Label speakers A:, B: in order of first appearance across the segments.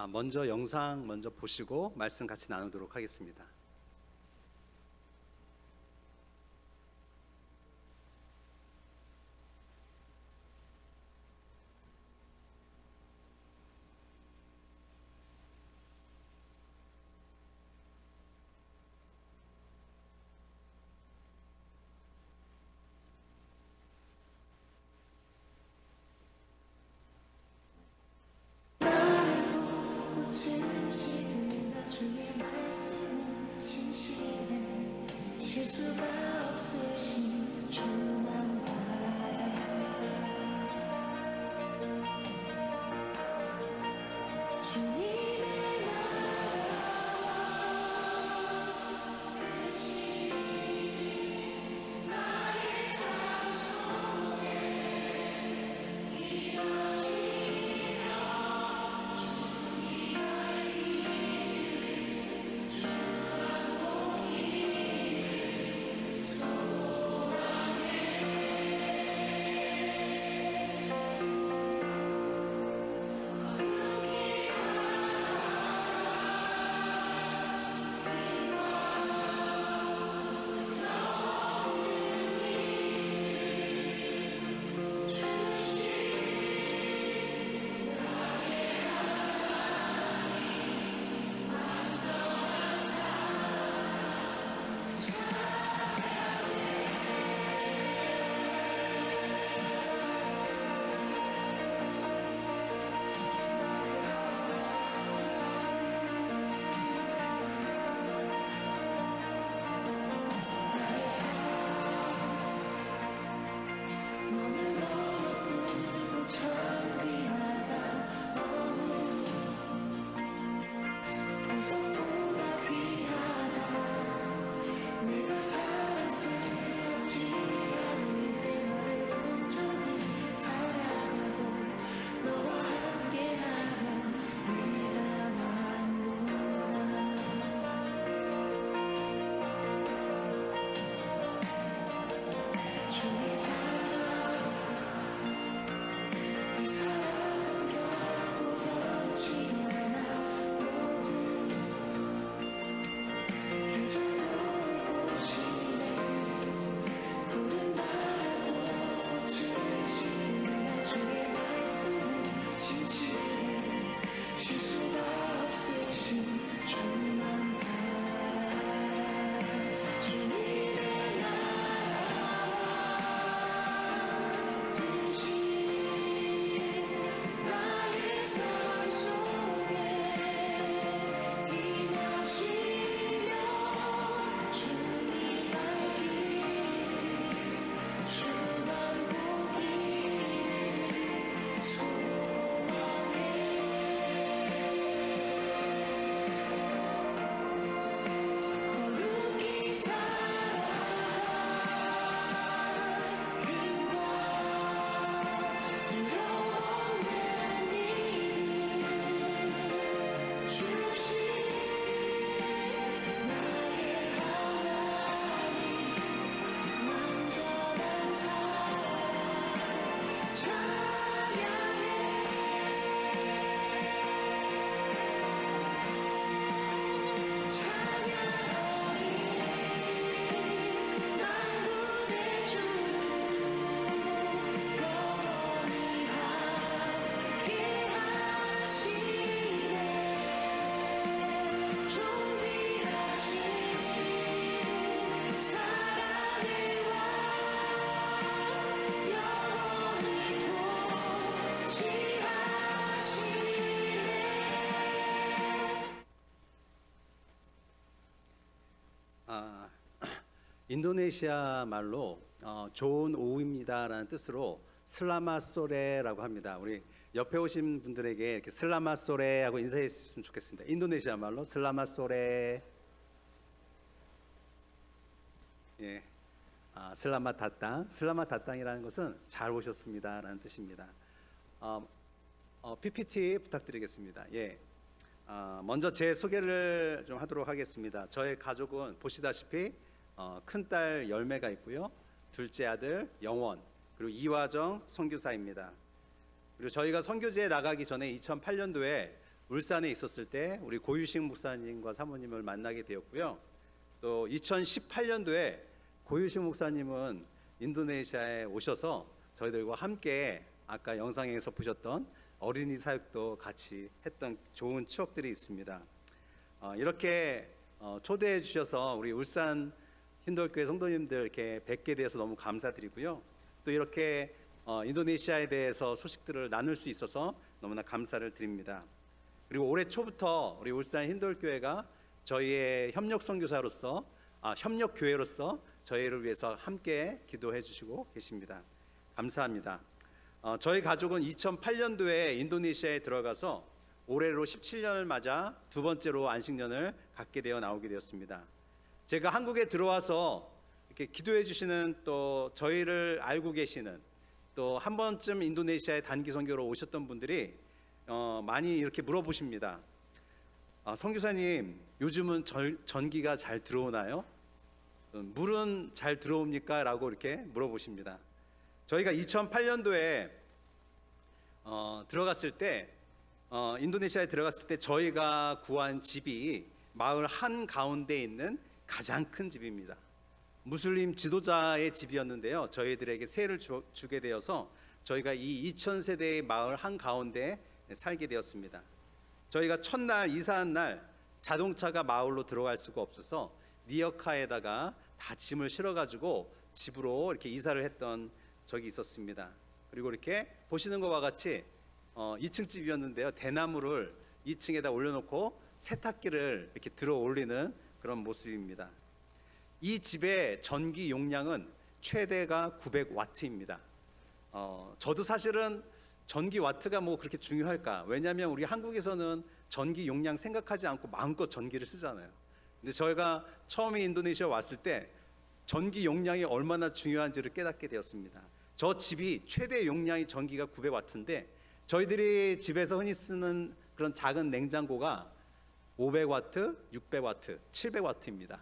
A: 먼저 영상 먼저 보시고 말씀 같이 나누도록 하겠습니다.
B: 실수가 없으신 주만 바라 주님의 나라와 뜻이 나의 삶 속에 임하시며 주님 알기를 주만 보기를 너는 어여쁘고 참 귀하다 너는 보석보다 귀하다 내가 사랑스럽지 않을 때 너를 온전히 사랑하고 너와 함께하며 내가 왔노라 주의 사랑 이 사랑은 결코 변치 않아 모든 계절도 보시네 푸른 바라보고 꽃을 주의 말씀은 진실해 실수가 없으신 주만 바라 주님의 나라와 뜻이 나의 삶 속에 임하시며 주님 알기를 주만 보기를 소망해 거룩히 살아갈 힘과 두려움 없는 믿음 주신 나의 하나님 완전한 사랑 찬양하리 만군의 주 영원히 함께 하시네 존귀하신 사랑의 왕 영원히 통치하시네
A: 인도네시아 말로 좋은 오후입니다라는 뜻으로 슬라마소레라고 합니다. 우리 옆에 오신 분들에게 이렇게 슬라마소레 하고 인사해 주셨으면 좋겠습니다. 인도네시아 말로 슬라마소레. 예, 슬라마 다땅. 슬라마 다땅이라는 것은 잘 오셨습니다라는 뜻입니다. PPT 부탁드리겠습니다. 예. 먼저 제 소개를 좀 하도록 하겠습니다. 저의 가족은 보시다시피 큰딸 열매가 있고요, 둘째 아들 영원, 그리고 이화정 선교사입니다. 그리고 저희가 선교지에 나가기 전에 2008년도에 울산에 있었을 때 우리 고유식 목사님과 사모님을 만나게 되었고요. 또 2018년도에 고유식 목사님은 인도네시아에 오셔서 저희들과 함께 아까 영상에서 보셨던 어린이 사역도 같이 했던 좋은 추억들이 있습니다. 이렇게 초대해 주셔서 우리 울산 힌돌교회 성도님들 이렇게 뵙게 되어서 너무 감사드리고요. 또 이렇게 인도네시아에 대해서 소식들을 나눌 수 있어서 너무나 감사를 드립니다. 그리고 올해 초부터 우리 울산 힌돌교회가 저희의 협력 선교사로서 협력 교회로서 저희를 위해서 함께 기도해 주시고 계십니다. 감사합니다. 저희 가족은 2008년도에 인도네시아에 들어가서 올해로 17년을 맞아 두 번째로 안식년을 갖게 되어 나오게 되었습니다. 제가 한국에 들어와서 이렇게 기도해 주시는 또 저희를 알고 계시는 또 한 번쯤 인도네시아에 단기 선교로 오셨던 분들이 많이 이렇게 물어보십니다. 선교사님, 요즘은 전기가 잘 들어오나요? 물은 잘 들어옵니까? 라고 이렇게 물어보십니다. 저희가 2008년도에 들어갔을 때 인도네시아에 들어갔을 때 저희가 구한 집이 마을 한 가운데 있는 가장 큰 집입니다. 무슬림 지도자의 집이었는데요. 저희들에게 세를 주게 되어서 저희가 이 2000세대의 마을 한 가운데 살게 되었습니다. 저희가 첫날 이사한 날 자동차가 마을로 들어갈 수가 없어서 리어카에다가 다 짐을 실어가지고 집으로 이렇게 이사를 했던 적이 있었습니다. 그리고 이렇게 보시는 것과 같이 2층 집이었는데요. 대나무를 2층에다 올려놓고 세탁기를 이렇게 들어 올리는 그런 모습입니다. 이 집의 전기 용량은 최대가 900와트입니다. 저도 사실은 전기 와트가 뭐 그렇게 중요할까? 왜냐하면 우리 한국에서는 전기 용량 생각하지 않고 마음껏 전기를 쓰잖아요. 근데 저희가 처음에 인도네시아 왔을 때 전기 용량이 얼마나 중요한지를 깨닫게 되었습니다. 저 집이 최대 용량이 전기가 900와트인데 저희들이 집에서 흔히 쓰는 그런 작은 냉장고가 500와트, 600와트, 700와트입니다.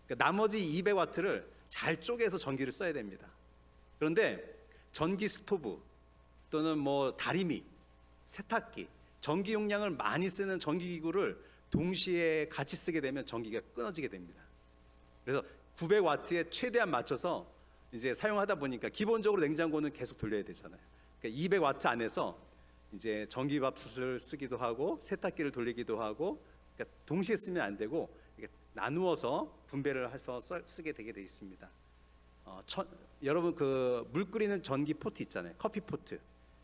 A: 그러니까 나머지 200와트를 잘 쪼개서 전기를 써야 됩니다. 그런데 전기 스토브 또는 뭐 다리미, 세탁기, 전기 용량을 많이 쓰는 전기기구를 동시에 같이 쓰게 되면 전기가 끊어지게 됩니다. 그래서 900와트에 최대한 맞춰서 이제 사용하다 보니까 기본적으로 냉장고는 계속 돌려야 되잖아요. 그러니까 200와트 안에서 이제 전기밥솥을 쓰기도 하고 세탁기를 돌리기도 하고 그러니까 동시에 쓰면 안 되고 나누어서 분배를 해서 쓰게 되게 돼 있습니다. 여러분 그 물 끓이는 전기 포트 있잖아요. 커피 포트.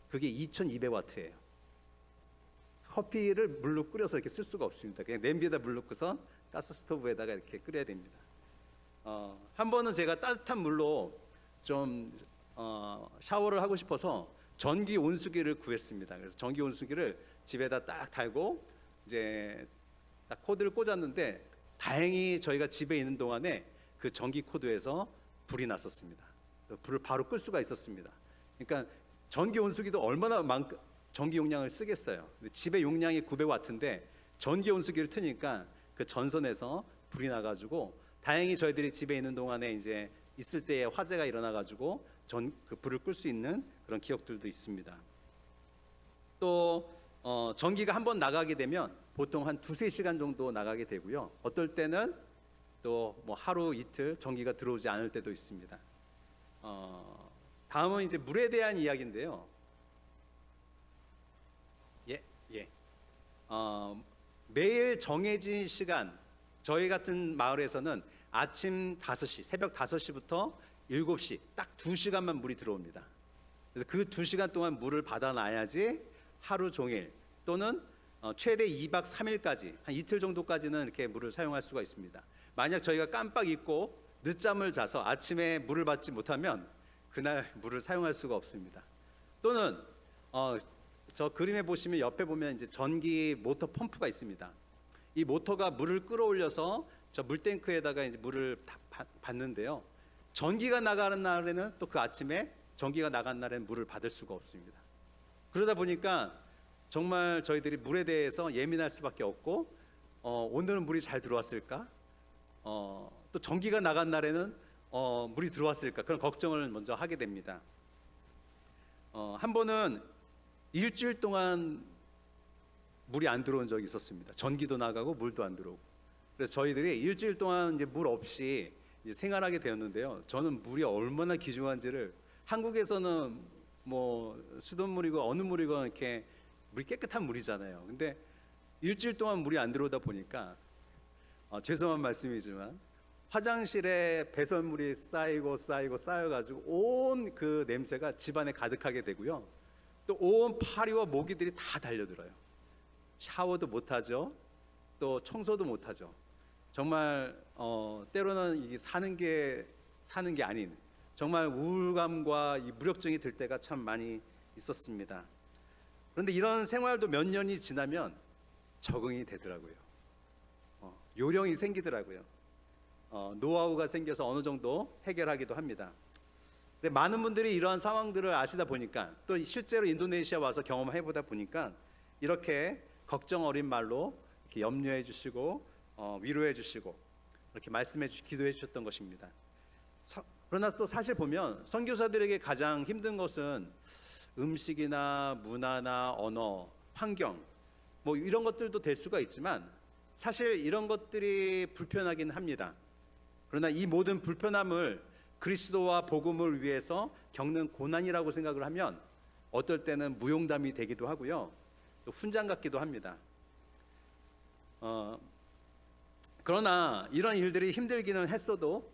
A: 그게 2200와트예요. 커피를 물로 끓여서 이렇게 쓸 수가 없습니다. 그냥 냄비에다 물 넣고서 가스 스토브에다가 이렇게 끓여야 됩니다. 한 번은 제가 따뜻한 물로 좀 샤워를 하고 싶어서 전기 온수기를 구했습니다. 그래서 전기 온수기를 집에다 딱 달고 이제 딱 코드를 꽂았는데 다행히 저희가 집에 있는 동안에 그 전기 코드에서 불이 났었습니다. 불을 바로 끌 수가 있었습니다. 그러니까 전기 온수기도 얼마나 전기 용량을 쓰겠어요. 집의 용량이 900와트인데 전기 온수기를 트니까 그 전선에서 불이 나가지고 다행히 저희들이 집에 있는 동안에 이제 있을 때에 화재가 일어나가지고 그 불을 끌 수 있는 그런 기억들도 있습니다. 또 전기가 한번 나가게 되면 보통 한 2-3시간 정도 나가게 되고요. 어떨 때는 또 뭐 하루 이틀 전기가 들어오지 않을 때도 있습니다. 다음은 이제 물에 대한 이야기인데요. 매일 정해진 시간 저희 같은 마을에서는 아침 5시, 새벽 5시부터 7시 딱 2시간만 물이 들어옵니다. 그래서 그 2시간 동안 물을 받아놔야지 하루 종일 또는 최대 2박 3일까지 한 이틀 정도까지는 이렇게 물을 사용할 수가 있습니다. 만약 저희가 깜빡 잊고 늦잠을 자서 아침에 물을 받지 못하면 그날 물을 사용할 수가 없습니다. 또는 저 그림에 보시면 옆에 보면 이제 전기 모터 펌프가 있습니다. 이 모터가 물을 끌어올려서 저 물탱크에다가 이제 물을 받는데요. 전기가 나가는 날에는 또 그 아침에 전기가 나간 날에는 물을 받을 수가 없습니다. 그러다 보니까 정말 저희들이 물에 대해서 예민할 수밖에 없고 오늘은 물이 잘 들어왔을까? 또 전기가 나간 날에는 물이 들어왔을까? 그런 걱정을 먼저 하게 됩니다. 한 번은 일주일 동안 물이 안 들어온 적이 있었습니다. 전기도 나가고 물도 안 들어오고. 그래서 저희들이 일주일 동안 이제 물 없이 이제 생활하게 되었는데요. 저는 물이 얼마나 귀중한지를, 한국에서는 뭐 수돗물이고 어느 물이건 이렇게 물이 깨끗한 물이잖아요. 근데 일주일 동안 물이 안 들어오다 보니까 죄송한 말씀이지만 화장실에 배설물이 쌓여가지고 온 그 냄새가 집안에 가득하게 되고요. 또 온 파리와 모기들이 다 달려들어요. 샤워도 못하죠. 또 청소도 못하죠. 정말 때로는 이게 사는 게 아닌, 정말 우울감과 이 무력증이 들 때가 참 많이 있었습니다. 그런데 이런 생활도 몇 년이 지나면 적응이 되더라고요. 요령이 생기더라고요. 노하우가 생겨서 어느 정도 해결하기도 합니다. 근데 많은 분들이 이러한 상황들을 아시다 보니까, 또 실제로 인도네시아 와서 경험해 보다 보니까 이렇게 걱정 어린 말로 이렇게 염려해 주시고 위로해 주시고 이렇게 말씀해 주시, 기도해 주셨던 것입니다. 그러나 또 사실 보면 선교사들에게 가장 힘든 것은 음식이나 문화나 언어, 환경 뭐 이런 것들도 될 수가 있지만, 사실 이런 것들이 불편하긴 합니다. 그러나 이 모든 불편함을 그리스도와 복음을 위해서 겪는 고난이라고 생각을 하면 어떨 때는 무용담이 되기도 하고요, 또 훈장 같기도 합니다. 그러나 이런 일들이 힘들기는 했어도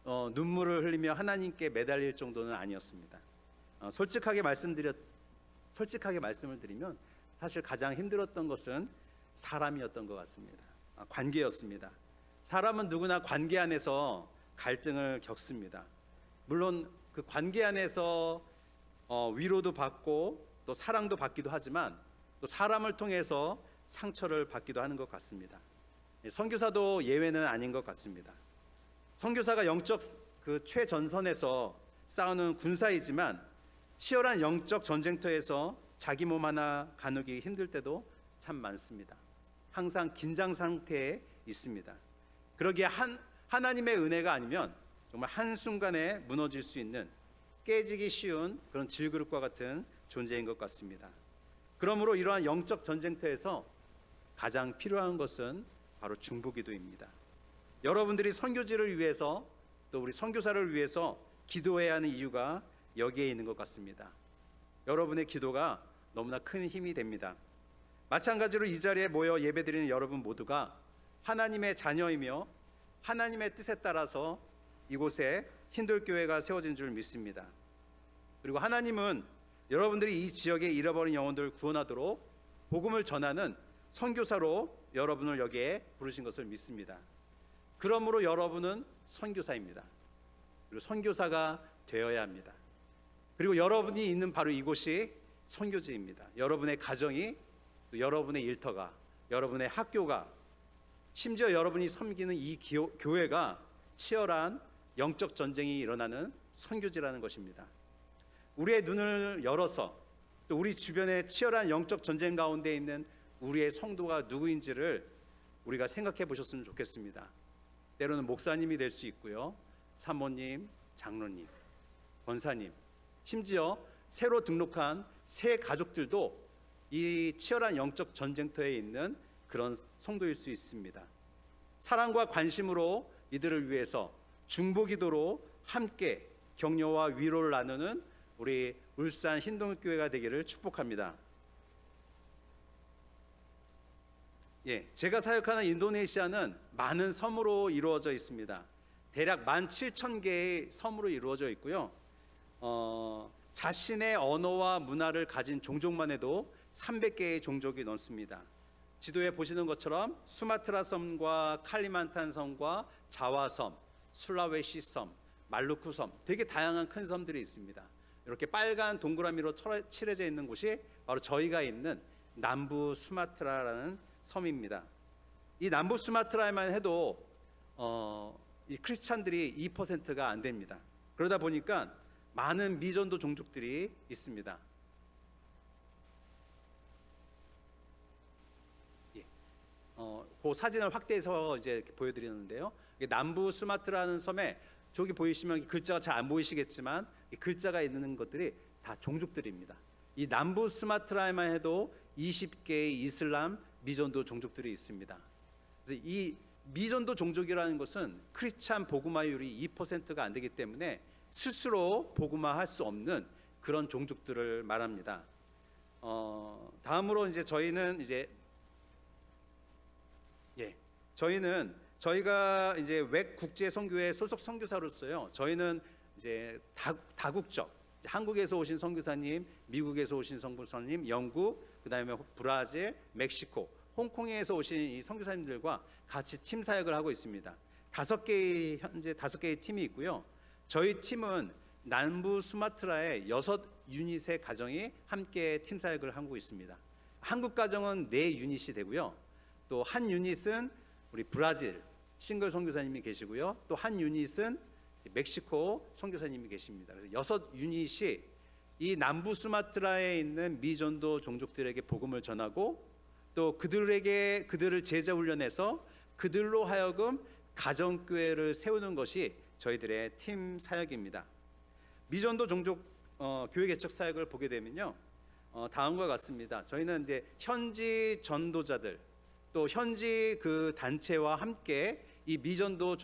A: 눈물을 흘리며 하나님께 매달릴 정도는 아니었습니다. 솔직하게 말씀을 드리면 사실 가장 힘들었던 것은 사람이었던 것 같습니다. 관계였습니다. 사람은 누구나 관계 안에서 갈등을 겪습니다. 물론 그 관계 안에서 위로도 받고 또 사랑도 받기도 하지만, 또 사람을 통해서 상처를 받기도 하는 것 같습니다. 선교사도 예외는 아닌 것 같습니다. 선교사가 영적 그 최전선에서 싸우는 군사이지만, 치열한 영적 전쟁터에서 자기 몸 하나 가누기 힘들 때도 참 많습니다. 항상 긴장 상태에 있습니다. 그러기에 하나님의 은혜가 아니면 정말 한순간에 무너질 수 있는, 깨지기 쉬운 그런 질그릇과 같은 존재인 것 같습니다. 그러므로 이러한 영적 전쟁터에서 가장 필요한 것은 바로 중보기도입니다. 여러분들이 선교지를 위해서, 또 우리 선교사를 위해서 기도해야 하는 이유가 여기에 있는 것 같습니다. 여러분의 기도가 너무나 큰 힘이 됩니다. 마찬가지로 이 자리에 모여 예배드리는 여러분 모두가 하나님의 자녀이며 하나님의 뜻에 따라서 이곳에 힌돌교회가 세워진 줄 믿습니다. 그리고 하나님은 여러분들이 이 지역의 잃어버린 영혼들을 구원하도록 복음을 전하는 선교사로 여러분을 여기에 부르신 것을 믿습니다. 그러므로 여러분은 선교사입니다. 그리고 선교사가 되어야 합니다. 그리고 여러분이 있는 바로 이곳이 선교지입니다. 여러분의 가정이, 또 여러분의 일터가, 여러분의 학교가, 심지어 여러분이 섬기는 이 교회가 치열한 영적 전쟁이 일어나는 선교지라는 것입니다. 우리의 눈을 열어서 또 우리 주변의 치열한 영적 전쟁 가운데 있는 우리의 성도가 누구인지를 우리가 생각해 보셨으면 좋겠습니다. 때로는 목사님이 될 수 있고요, 사모님, 장로님, 권사님, 심지어 새로 등록한 새 가족들도 이 치열한 영적 전쟁터에 있는 그런 성도일 수 있습니다. 사랑과 관심으로 이들을 위해서 중보기도로 함께 격려와 위로를 나누는 우리 울산 흰동교회가 되기를 축복합니다. 제가 사역하는 인도네시아는 많은 섬으로 이루어져 있습니다. 대략 17,000개의 섬으로 이루어져 있고요. 자신의 언어와 문화를 가진 종족만 해도 300개의 종족이 넘습니다. 지도에 보시는 것처럼 수마트라 섬과 칼리만탄 섬과 자와 섬, 술라웨시 섬, 말루쿠 섬, 되게 다양한 큰 섬들이 있습니다. 이렇게 빨간 동그라미로 칠해져 있는 곳이 바로 저희가 있는 남부 수마트라라는 섬입니다. 이 남부 수마트라에만 해도 이 크리스찬들이 2%가 안 됩니다. 그러다 보니까 많은 미전도 종족들이 있습니다. 그 사진을 확대해서 이제 보여드리는데요. 남부 수마트라는 섬에 저기 보이시면 글자가 잘 안 보이시겠지만 이 글자가 있는 것들이 다 종족들입니다. 이 남부 수마트라에만 해도 20개의 이슬람 미전도 종족들이 있습니다. 그래서 이 미전도 종족이라는 것은 크리스찬 복음화율이 2%가 안 되기 때문에 스스로 복음화할 수 없는 그런 종족들을 말합니다. 다음으로 이제 저희가 이제 웩 국제 선교회 소속 선교사로서요. 저희는 이제 다국적, 한국에서 오신 선교사님, 미국에서 오신 선교사님, 영국, 그다음에 브라질, 멕시코, 홍콩에서 오신 이 선교사님들과 같이 팀 사역을 하고 있습니다. 현재 5개의 팀이 있고요. 저희 팀은 남부 수마트라의 6유닛의 가정이 함께 팀 사역을 하고 있습니다. 한국 가정은 4유닛이 되고요. 또 한 유닛은 우리 브라질 싱글 선교사님이 계시고요. 또 한 유닛은 멕시코 선교사님이 계십니다. 그래서 6유닛이 이 남부 수마트라에 있는 미전도 종족들에게 복음을 전하고 또 그들을 제자 훈련해서 그들로 하여금 가정교회를 세우는 것이 저희들의 팀 사역입니다. 미전도 종족 교회 개척 사역을 보게 되면요, 다음과 같습니다. 저희는 이제 현지 전도자들 또 현지 그 단체와 함께 이 미전도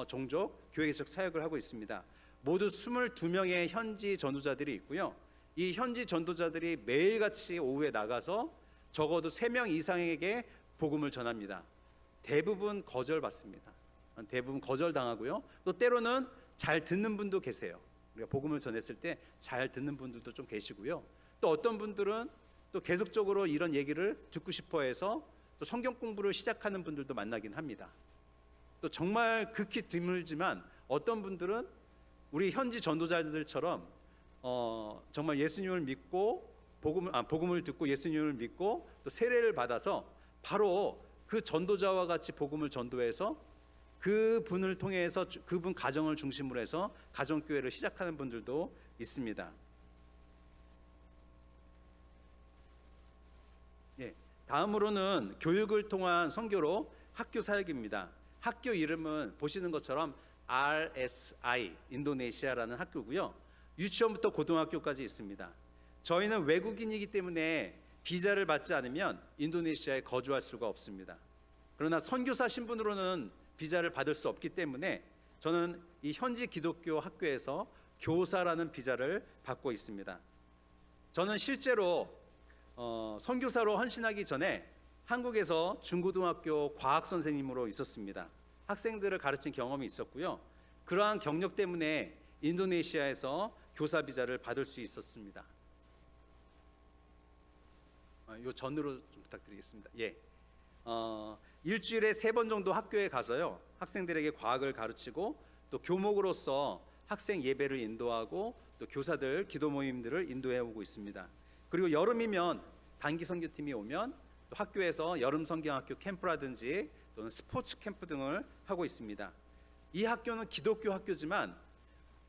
A: 종족 교회 개척 사역을 하고 있습니다. 모두 22명의 현지 전도자들이 있고요. 이 현지 전도자들이 매일같이 오후에 나가서 적어도 3명 이상에게 복음을 전합니다. 대부분 거절받습니다. 대부분 거절당하고요. 또 때로는 잘 듣는 분도 계세요. 우리가 복음을 전했을 때 잘 듣는 분들도 좀 계시고요. 또 어떤 분들은 또 계속적으로 이런 얘기를 듣고 싶어 해서 또 성경 공부를 시작하는 분들도 만나긴 합니다. 또 정말 극히 드물지만 어떤 분들은 우리 현지 전도자들처럼 정말 예수님을 믿고 복음을 듣고 예수님을 믿고 또 세례를 받아서 바로 그 전도자와 같이 복음을 전도해서 그분을 통해서 그분 가정을 중심으로 해서 가정교회를 시작하는 분들도 있습니다. 다음으로는 교육을 통한 선교로 학교 사역입니다. 학교 이름은 보시는 것처럼 RSI 인도네시아라는 학교고요. 유치원부터 고등학교까지 있습니다. 저희는 외국인이기 때문에 비자를 받지 않으면 인도네시아에 거주할 수가 없습니다. 그러나 선교사 신분으로는 비자를 받을 수 없기 때문에 저는 이 현지 기독교 학교에서 교사라는 비자를 받고 있습니다. 저는 실제로 선교사로 헌신하기 전에 한국에서 중고등학교 과학 선생님으로 있었습니다. 학생들을 가르친 경험이 있었고요. 그러한 경력 때문에 인도네시아에서 교사 비자를 받을 수 있었습니다. 요 전으로 좀 부탁드리겠습니다. 일주일에 3번 정도 학교에 가서요, 학생들에게 과학을 가르치고 또 교목으로서 학생 예배를 인도하고 또 교사들 기도 모임들을 인도해 오고 있습니다. 그리고 여름이면 단기 선교팀이 오면 또 학교에서 여름 성경학교 캠프라든지 또는 스포츠 캠프 등을 하고 있습니다. 이 학교는 기독교 학교지만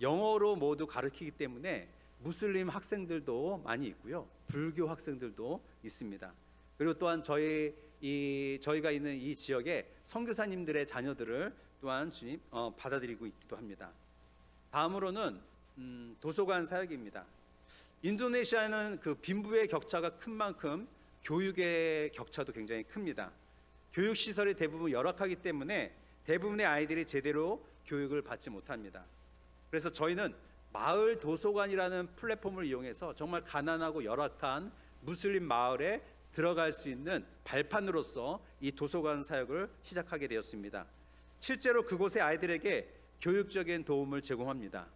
A: 영어로 모두 가르치기 때문에 무슬림 학생들도 많이 있고요, 불교 학생들도 있습니다. 그리고 또한 저희가 있는 이 지역에 선교사님들의 자녀들을 또한 주님 받아들이고 있기도 합니다. 다음으로는 도서관 사역입니다. 인도네시아는 그 빈부의 격차가 큰 만큼 교육의 격차도 굉장히 큽니다. 교육 시설이 대부분 열악하기 때문에 대부분의 아이들이 제대로 교육을 받지 못합니다. 그래서 저희는 마을 도서관이라는 플랫폼을 이용해서 정말 가난하고 열악한 무슬림 마을에 들어갈 수 있는 발판으로서 이 도서관 사역을 시작하게 되었습니다. 실제로 그곳의 아이들에게 교육적인 도움을 제공합니다.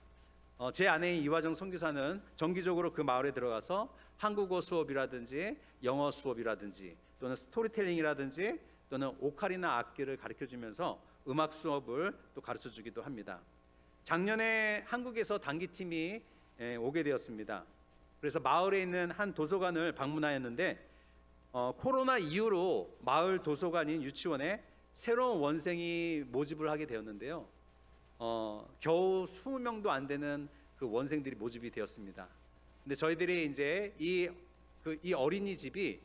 A: 제 아내인 이화정 선교사는 정기적으로 그 마을에 들어가서 한국어 수업이라든지 영어 수업이라든지 또는 스토리텔링이라든지 또는 오카리나 악기를 가르쳐주면서 음악 수업을 또 가르쳐주기도 합니다. 작년에 한국에서 단기팀이 오게 되었습니다. 그래서 마을에 있는 한 도서관을 방문하였는데 코로나 이후로 마을 도서관인 유치원에 새로운 원생이 모집을 하게 되었는데요. 겨우 20명도 안 되는 그 원생들이 모집이 되었습니다. 근데 저희들이 이제 이 어린이집이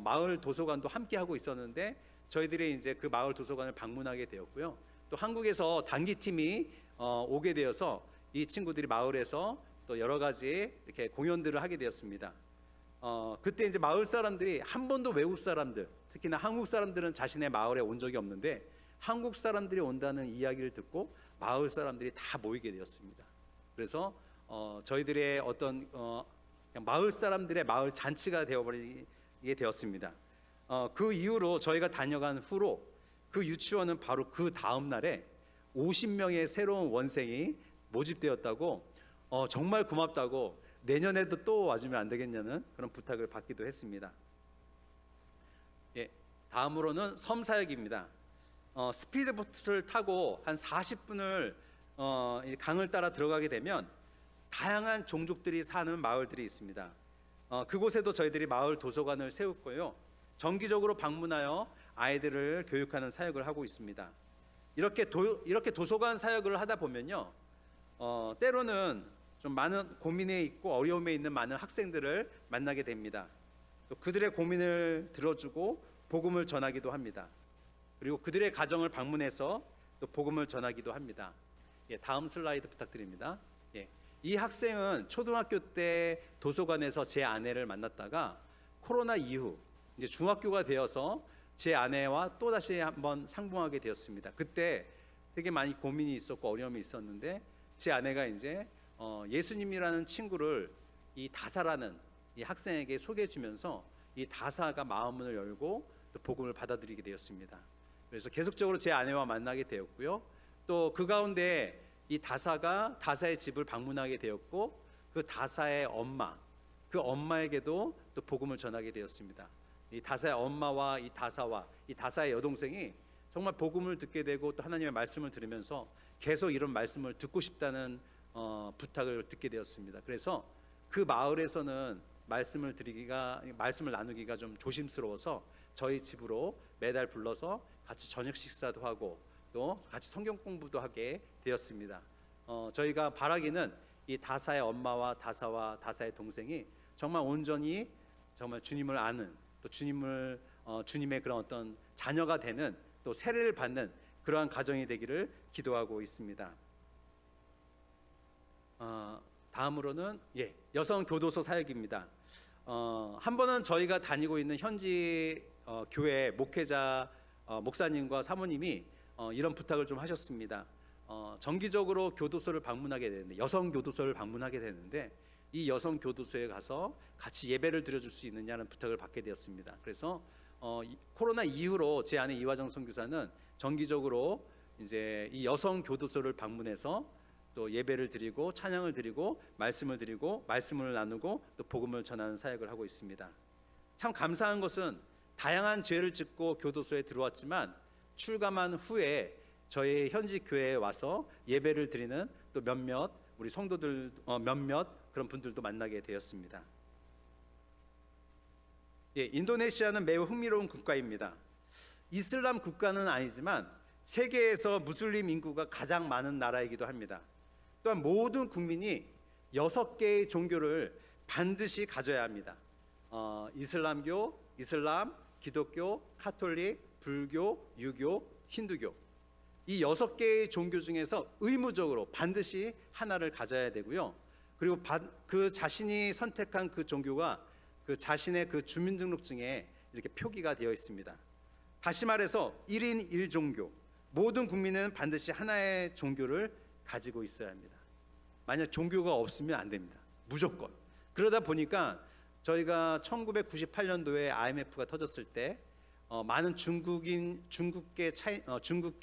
A: 마을 도서관도 함께 하고 있었는데 저희들이 이제 그 마을 도서관을 방문하게 되었고요. 또 한국에서 단기팀이 오게 되어서 이 친구들이 마을에서 또 여러 가지 이렇게 공연들을 하게 되었습니다. 그때 이제 마을 사람들이 한 번도 외국 사람들, 특히나 한국 사람들은 자신의 마을에 온 적이 없는데 한국 사람들이 온다는 이야기를 듣고 마을 사람들이 다 모이게 되었습니다. 그래서 저희들의 어떤 그냥 마을 사람들의 마을 잔치가 되어버리게 되었습니다. 그 이후로 저희가 다녀간 후로 그 유치원은 바로 그 다음 날에 50명의 새로운 원생이 모집되었다고, 정말 고맙다고 내년에도 또 와주면 안 되겠냐는 그런 부탁을 받기도 했습니다. 예, 다음으로는 섬 사역입니다. 스피드보트를 타고 한 40분을 이 강을 따라 들어가게 되면 다양한 종족들이 사는 마을들이 있습니다. 그곳에도 저희들이 마을 도서관을 세웠고요, 정기적으로 방문하여 아이들을 교육하는 사역을 하고 있습니다. 이렇게 도서관 사역을 하다 보면요, 때로는 좀 많은 고민에 있고 어려움에 있는 많은 학생들을 만나게 됩니다. 또 그들의 고민을 들어주고 복음을 전하기도 합니다. 그리고 그들의 가정을 방문해서 또 복음을 전하기도 합니다. 예, 다음 슬라이드 부탁드립니다. 예, 이 학생은 초등학교 때 도서관에서 제 아내를 만났다가 코로나 이후 이제 중학교가 되어서 제 아내와 또 다시 한번 상봉하게 되었습니다. 그때 되게 많이 고민이 있었고 어려움이 있었는데 제 아내가 이제 예수님이라는 친구를 이 다사라는 이 학생에게 소개해 주면서 이 다사가 마음문을 열고 또 복음을 받아들이게 되었습니다. 그래서 계속적으로 제 아내와 만나게 되었고요, 또 그 가운데 이 다사가 다사의 집을 방문하게 되었고 그 다사의 엄마, 그 엄마에게도 또 복음을 전하게 되었습니다. 이 다사의 엄마와 이 다사의 여동생이 정말 복음을 듣게 되고 또 하나님의 말씀을 들으면서 계속 이런 말씀을 듣고 싶다는 부탁을 듣게 되었습니다. 그래서 그 마을에서는 말씀을 나누기가 좀 조심스러워서 저희 집으로 매달 불러서 같이 저녁 식사도 하고 또 같이 성경 공부도 하게 되었습니다. 저희가 바라기는 이 다사의 엄마와 다사의 동생이 정말 온전히 정말 주님을 아는, 또 주님의 그런 어떤 자녀가 되는, 또 세례를 받는 그러한 가정이 되기를 기도하고 있습니다. 다음으로는 여성 교도소 사역입니다. 한 번은 저희가 다니고 있는 현지 교회 목회자 목사님과 사모님이 이런 부탁을 좀 하셨습니다. 정기적으로 교도소를 방문하게 되는데, 여성 교도소를 방문하게 되는데 이 여성 교도소에 가서 같이 예배를 드려줄 수 있느냐는 부탁을 받게 되었습니다. 그래서 코로나 이후로 제 아내 이화정 선교사는 정기적으로 이제 이 여성 교도소를 방문해서 또 예배를 드리고 찬양을 드리고 말씀을 드리고 말씀을 나누고 또 복음을 전하는 사역을 하고 있습니다. 참 감사한 것은 다양한 죄를 짓고 교도소에 들어왔지만 출감한 후에 저희 현지 교회에 와서 예배를 드리는 또 몇몇 우리 성도들 몇몇 그런 분들도 만나게 되었습니다. 인도네시아는 매우 흥미로운 국가입니다. 이슬람 국가는 아니지만 세계에서 무슬림 인구가 가장 많은 나라이기도 합니다. 또한 모든 국민이 6개의 종교를 반드시 가져야 합니다. 이슬람교, 이슬람, 기독교, 카톨릭, 불교, 유교, 힌두교, 이 6개의 종교 중에서 의무적으로 반드시 하나를 가져야 되고요. 그리고 그 자신이 선택한 그 종교가 그 자신의 그 주민등록증에 이렇게 표기가 되어 있습니다. 다시 말해서 1인 1종교, 모든 국민은 반드시 하나의 종교를 가지고 있어야 합니다. 만약 종교가 없으면 안 됩니다. 무조건. 그러다 보니까 저희가 1998년도에 IMF가 터졌을 때 많은 중국계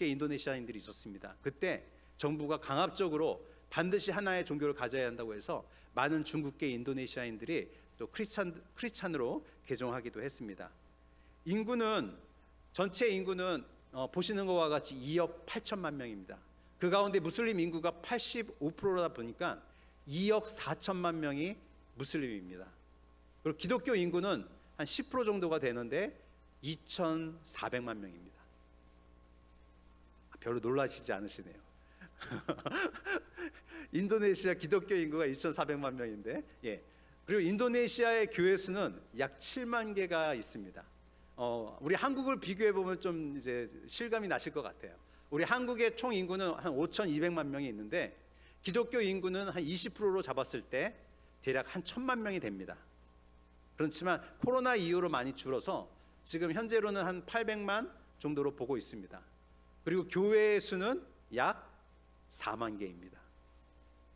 A: 인도네시아인들이 있었습니다. 그때 정부가 강압적으로 반드시 하나의 종교를 가져야 한다고 해서 많은 중국계 인도네시아인들이 또 크리스찬으로 개종하기도 했습니다. 전체 인구는 보시는 것과 같이 2억 8천만 명입니다. 그 가운데 무슬림 인구가 85%다 보니까 2억 4천만 명이 무슬림입니다. 그리고 기독교 인구는 한 10% 정도가 되는데 2,400만 명입니다. 별로 놀라시지 않으시네요. 인도네시아 기독교 인구가 2,400만 명인데, 그리고 인도네시아의 교회 수는 약 7만 개가 있습니다. 우리 한국을 비교해 보면 좀 이제 실감이 나실 것 같아요. 우리 한국의 총 인구는 한 5,200만 명이 있는데 기독교 인구는 한 20%로 잡았을 때 대략 한 1,000만 명이 됩니다. 그렇지만 코로나 이후로 많이 줄어서 지금 현재로는 한 800만 정도로 보고 있습니다. 그리고 교회의 수는 약 4만 개입니다.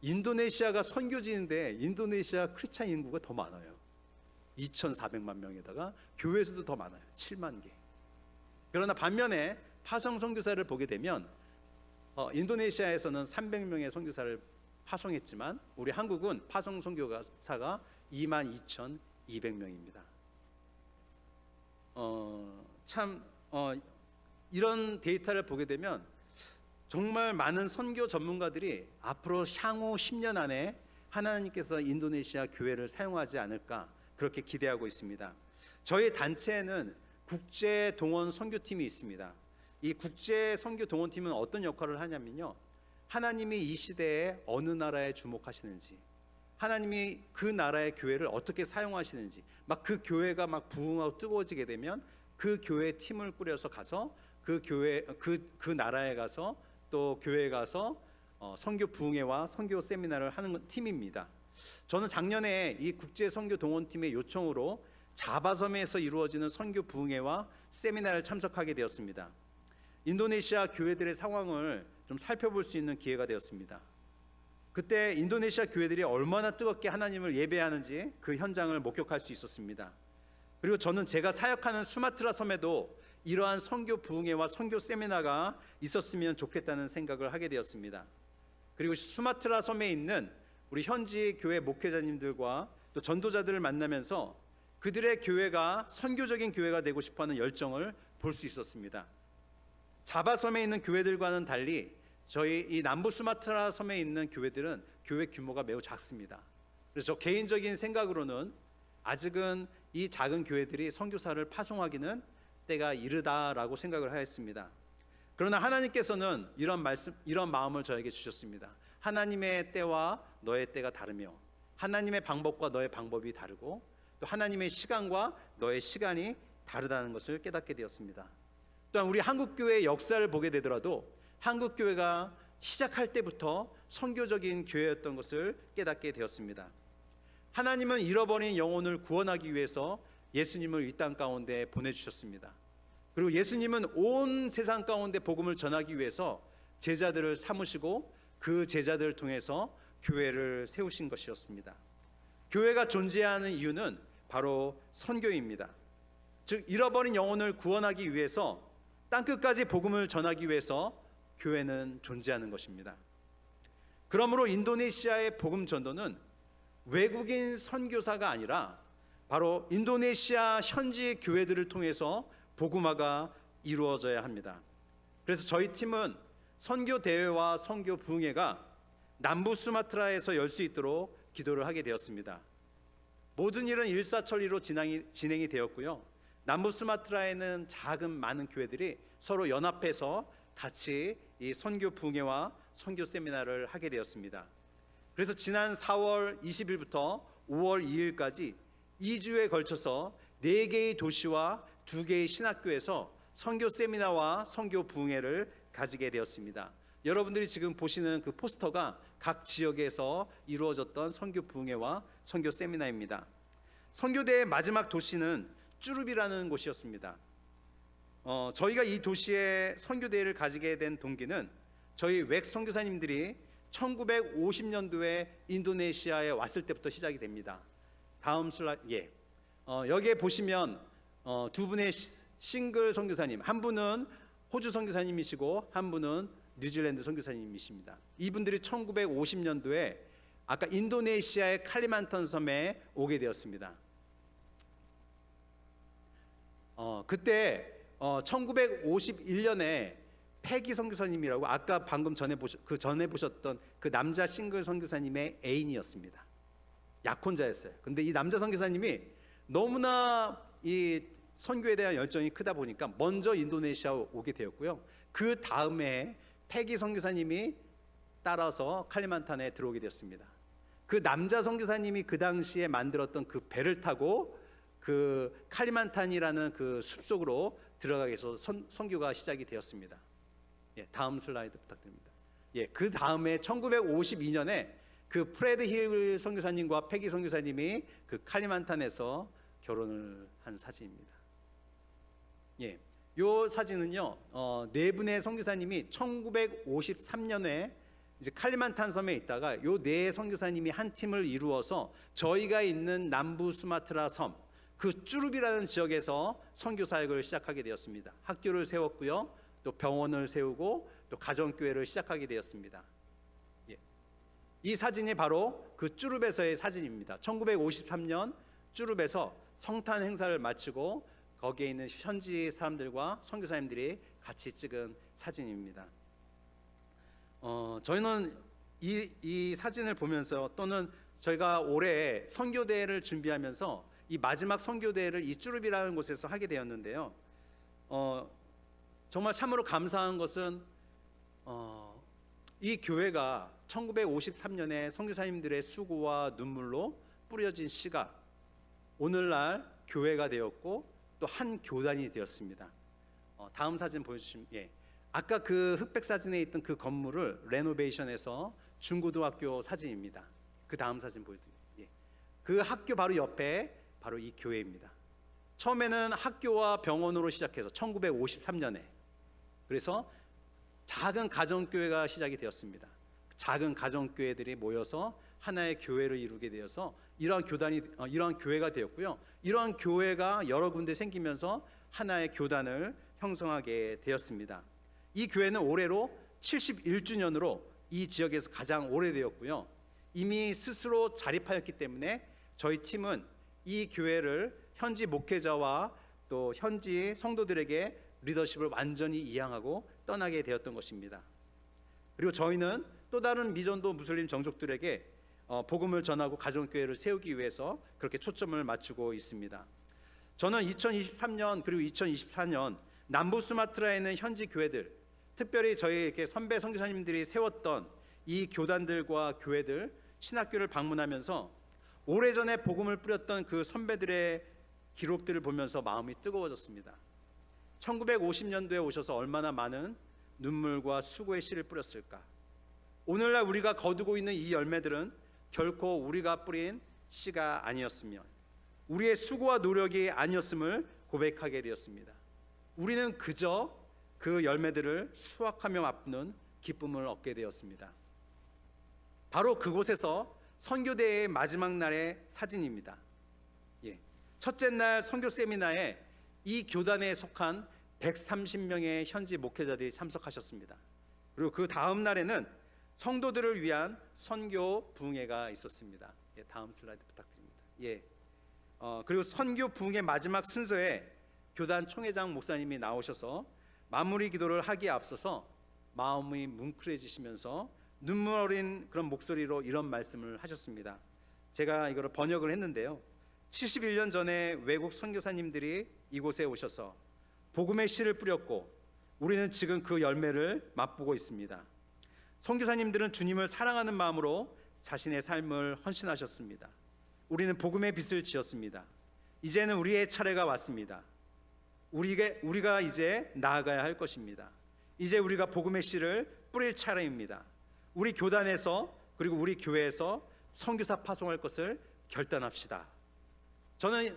A: 인도네시아가 선교지인데 인도네시아 크리스찬 인구가 더 많아요. 2,400만 명에다가 교회 수도 더 많아요. 7만 개. 그러나 반면에 파송 선교사를 보게 되면 인도네시아에서는 300명의 선교사를 파송했지만 우리 한국은 파송 선교사가 22,200명입니다. 이런 데이터를 보게 되면 정말 많은 선교 전문가들이 앞으로 향후 10년 안에 하나님께서 인도네시아 교회를 사용하지 않을까 그렇게 기대하고 있습니다. 저희 단체에는 국제 동원 선교팀이 있습니다. 이 국제 선교 동원팀은 어떤 역할을 하냐면요, 하나님이 이 시대에 어느 나라에 주목하시는지, 하나님이 그 나라의 교회를 어떻게 사용하시는지, 막 그 교회가 막 부흥하고 뜨거워지게 되면 그 교회 팀을 꾸려서 가서 그 교회 그 나라에 가서 또 교회에 가서 선교 부흥회와 선교 세미나를 하는 팀입니다. 저는 작년에 이 국제 선교 동원팀의 요청으로 자바섬에서 이루어지는 선교 부흥회와 세미나를 참석하게 되었습니다. 인도네시아 교회들의 상황을 좀 살펴볼 수 있는 기회가 되었습니다. 그때 인도네시아 교회들이 얼마나 뜨겁게 하나님을 예배하는지 그 현장을 목격할 수 있었습니다. 그리고 저는 제가 사역하는 수마트라 섬에도 이러한 선교 부흥회와 선교 세미나가 있었으면 좋겠다는 생각을 하게 되었습니다. 그리고 수마트라 섬에 있는 우리 현지 교회 목회자님들과 또 전도자들을 만나면서 그들의 교회가 선교적인 교회가 되고 싶어하는 열정을 볼 수 있었습니다. 자바섬에 있는 교회들과는 달리 저희 이 남부 수마트라 섬에 있는 교회들은 교회 규모가 매우 작습니다. 그래서 저 개인적인 생각으로는 아직은 이 작은 교회들이 선교사를 파송하기는 때가 이르다라고 생각을 하였습니다. 그러나 하나님께서는 이런 마음을 저에게 주셨습니다. 하나님의 때와 너의 때가 다르며 하나님의 방법과 너의 방법이 다르고 또 하나님의 시간과 너의 시간이 다르다는 것을 깨닫게 되었습니다. 또한 우리 한국교회의 역사를 보게 되더라도 한국교회가 시작할 때부터 선교적인 교회였던 것을 깨닫게 되었습니다. 하나님은 잃어버린 영혼을 구원하기 위해서 예수님을 이 땅 가운데 보내주셨습니다. 그리고 예수님은 온 세상 가운데 복음을 전하기 위해서 제자들을 삼으시고 그 제자들을 통해서 교회를 세우신 것이었습니다. 교회가 존재하는 이유는 바로 선교입니다. 즉 잃어버린 영혼을 구원하기 위해서 땅끝까지 복음을 전하기 위해서 교회는 존재하는 것입니다. 그러므로 인도네시아의 복음 전도는 외국인 선교사가 아니라 바로 인도네시아 현지 교회들을 통해서 복음화가 이루어져야 합니다. 그래서 저희 팀은 선교 대회와 선교 부흥회가 남부 수마트라에서 열 수 있도록 기도를 하게 되었습니다. 모든 일은 일사천리로 진행이 되었고요. 남부 수마트라에는 작은 많은 교회들이 서로 연합해서 같이 이 선교 부흥회와 선교 세미나를 하게 되었습니다. 그래서 지난 4월 20일부터 5월 2일까지 2주에 걸쳐서 4개의 도시와 2개의 신학교에서 선교 세미나와 선교 부흥회를 가지게 되었습니다. 여러분들이 지금 보시는 그 포스터가 각 지역에서 이루어졌던 선교 부흥회와 선교 세미나입니다. 선교대의 마지막 도시는 쭈룹이라는 곳이었습니다. 저희가 이 도시에 선교대회를 가지게 된 동기는 저희 웩 선교사님들이 1950년도에 인도네시아에 왔을 때부터 시작이 됩니다. 다음 슬라이드. 여기에 보시면 두 분의 싱글 선교사님, 한 분은 호주 선교사님이시고 한 분은 뉴질랜드 선교사님이십니다. 이분들이 1950년도에 아까 인도네시아의 칼리만탄 섬에 오게 되었습니다. 그때 1951년에 패기 선교사님이라고 아까 방금 전에 보셨던 그 남자 싱글 선교사님의 애인이었습니다. 약혼자였어요. 근데 이 남자 선교사님이 너무나 이 선교에 대한 열정이 크다 보니까 먼저 인도네시아 오게 되었고요. 그 다음에 패기 선교사님이 따라서 칼리만탄에 들어오게 되었습니다. 그 남자 선교사님이 그 당시에 만들었던 그 배를 타고 그 칼리만탄이라는 그 숲속으로 들어가게 해서 선교가 시작이 되었습니다. 다음 슬라이드 부탁드립니다. 그 다음에 1952년에 그 프레드 힐 선교사님과 패기 선교사님이 그 칼리만탄에서 결혼을 한 사진입니다. 예, 요 사진은요, 네 분의 선교사님이 1953년에 이제 칼리만탄 섬에 있다가 요 네 선교사님이 한 팀을 이루어서 저희가 있는 남부 수마트라 섬, 그 쭈룹이라는 지역에서 선교 사역을 시작하게 되었습니다. 학교를 세웠고요, 또 병원을 세우고 또 가정교회를 시작하게 되었습니다. 예. 이 사진이 바로 그 쭈룹에서의 사진입니다. 1953년 쭈룹에서 성탄 행사를 마치고 거기에 있는 현지 사람들과 선교사님들이 같이 찍은 사진입니다. 저희는 이 사진을 보면서 또는 저희가 올해 선교대회를 준비하면서 이 마지막 선교대회를 이 쭈룹이라는 곳에서 하게 되었는데요. 정말 참으로 감사한 것은 이 교회가 1953년에 선교사님들의 수고와 눈물로 뿌려진 씨가 오늘날 교회가 되었고 또 한 교단이 되었습니다. 다음 사진 보여주시면, 예. 아까 그 흑백 사진에 있던 그 건물을 레노베이션해서 중고등학교 사진입니다. 그 다음 사진 보여드릴게요. 예. 그 학교 바로 옆에 바로 이 교회입니다. 처음에는 학교와 병원으로 시작해서 1953년에 그래서 작은 가정교회가 시작이 되었습니다. 작은 가정교회들이 모여서 하나의 교회를 이루게 되어서 이러한 교회가 되었고요. 이러한 교회가 여러 군데 생기면서 하나의 교단을 형성하게 되었습니다. 이 교회는 올해로 71주년으로 이 지역에서 가장 오래되었고요. 이미 스스로 자립하였기 때문에 저희 팀은 이 교회를 현지 목회자와 또 현지 성도들에게 리더십을 완전히 이양하고 떠나게 되었던 것입니다. 그리고 저희는 또 다른 미전도 무슬림 정족들에게 복음을 전하고 가정교회를 세우기 위해서 그렇게 초점을 맞추고 있습니다. 저는 2023년 그리고 2024년 남부 수마트라에 있는 현지 교회들, 특별히 저희 이렇게 선배 선교사님들이 세웠던 이 교단들과 교회들, 신학교를 방문하면서 오래전에 복음을 뿌렸던 그 선배들의 기록들을 보면서 마음이 뜨거워졌습니다. 1950년도에 오셔서 얼마나 많은 눈물과 수고의 씨를 뿌렸을까. 오늘날 우리가 거두고 있는 이 열매들은 결코 우리가 뿌린 씨가 아니었으며 우리의 수고와 노력이 아니었음을 고백하게 되었습니다. 우리는 그저 그 열매들을 수확하며 맛보는 기쁨을 얻게 되었습니다. 바로 그곳에서 선교대회의 마지막 날의 사진입니다. 예. 첫째 날 선교 세미나에 이 교단에 속한 130명의 현지 목회자들이 참석하셨습니다. 그리고 그 다음 날에는 성도들을 위한 선교 부흥회가 있었습니다. 예, 다음 슬라이드 부탁드립니다. 예. 그리고 선교 부흥회 마지막 순서에 교단 총회장 목사님이 나오셔서 마무리 기도를 하기에 앞서서 마음이 뭉클해지시면서 눈물 어린 그런 목소리로 이런 말씀을 하셨습니다. 제가 이걸 번역을 했는데요. 71년 전에 외국 선교사님들이 이곳에 오셔서 복음의 씨를 뿌렸고 우리는 지금 그 열매를 맛보고 있습니다. 선교사님들은 주님을 사랑하는 마음으로 자신의 삶을 헌신하셨습니다. 우리는 복음의 빛을 지었습니다. 이제는 우리의 차례가 왔습니다. 우리가 이제 나아가야 할 것입니다. 이제 우리가 복음의 씨를 뿌릴 차례입니다. 우리 교단에서 그리고 우리 교회에서 선교사 파송할 것을 결단합시다. 저는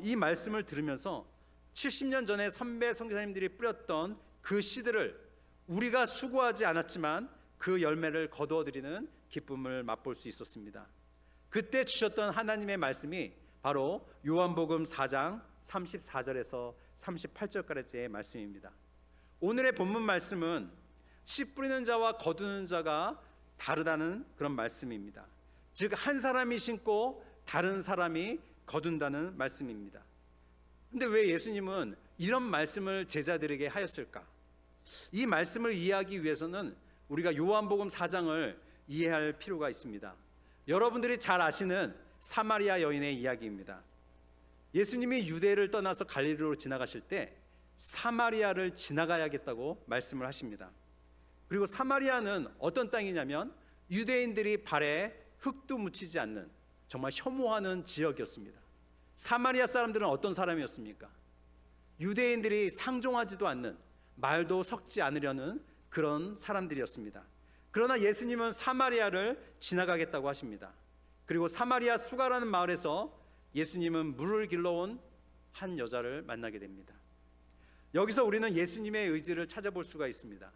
A: 이 말씀을 들으면서 70년 전에 선배 선교사님들이 뿌렸던 그 씨들을 우리가 수고하지 않았지만 그 열매를 거두어들이는 기쁨을 맛볼 수 있었습니다. 그때 주셨던 하나님의 말씀이 바로 요한복음 4장 34절에서 38절까지의 말씀입니다. 오늘의 본문 말씀은 씨 뿌리는 자와 거두는 자가 다르다는 그런 말씀입니다. 즉 한 사람이 심고 다른 사람이 거둔다는 말씀입니다. 근데 왜 예수님은 이런 말씀을 제자들에게 하였을까? 이 말씀을 이해하기 위해서는 우리가 요한복음 4장을 이해할 필요가 있습니다. 여러분들이 잘 아시는 사마리아 여인의 이야기입니다. 예수님이 유대를 떠나서 갈릴리로 지나가실 때 사마리아를 지나가야겠다고 말씀을 하십니다. 그리고 사마리아는 어떤 땅이냐면 유대인들이 발에 흙도 묻히지 않는 정말 혐오하는 지역이었습니다. 사마리아 사람들은 어떤 사람이었습니까? 유대인들이 상종하지도 않는, 말도 섞지 않으려는 그런 사람들이었습니다. 그러나 예수님은 사마리아를 지나가겠다고 하십니다. 그리고 사마리아 수가라는 마을에서 예수님은 물을 길러온 한 여자를 만나게 됩니다. 여기서 우리는 예수님의 의지를 찾아볼 수가 있습니다.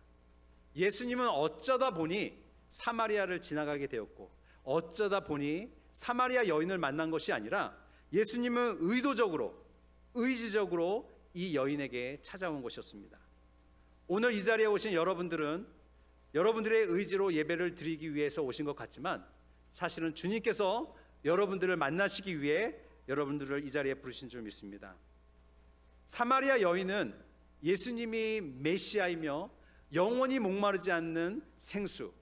A: 예수님은 어쩌다 보니 사마리아를 지나가게 되었고, 어쩌다 보니 사마리아 여인을 만난 것이 아니라 예수님은 의지적으로 이 여인에게 찾아온 것이었습니다. 오늘 이 자리에 오신 여러분들은 여러분들의 의지로 예배를 드리기 위해서 오신 것 같지만, 사실은 주님께서 여러분들을 만나시기 위해 여러분들을 이 자리에 부르신 줄 믿습니다. 사마리아 여인은 예수님이 메시아이며 영원히 목마르지 않는 생수,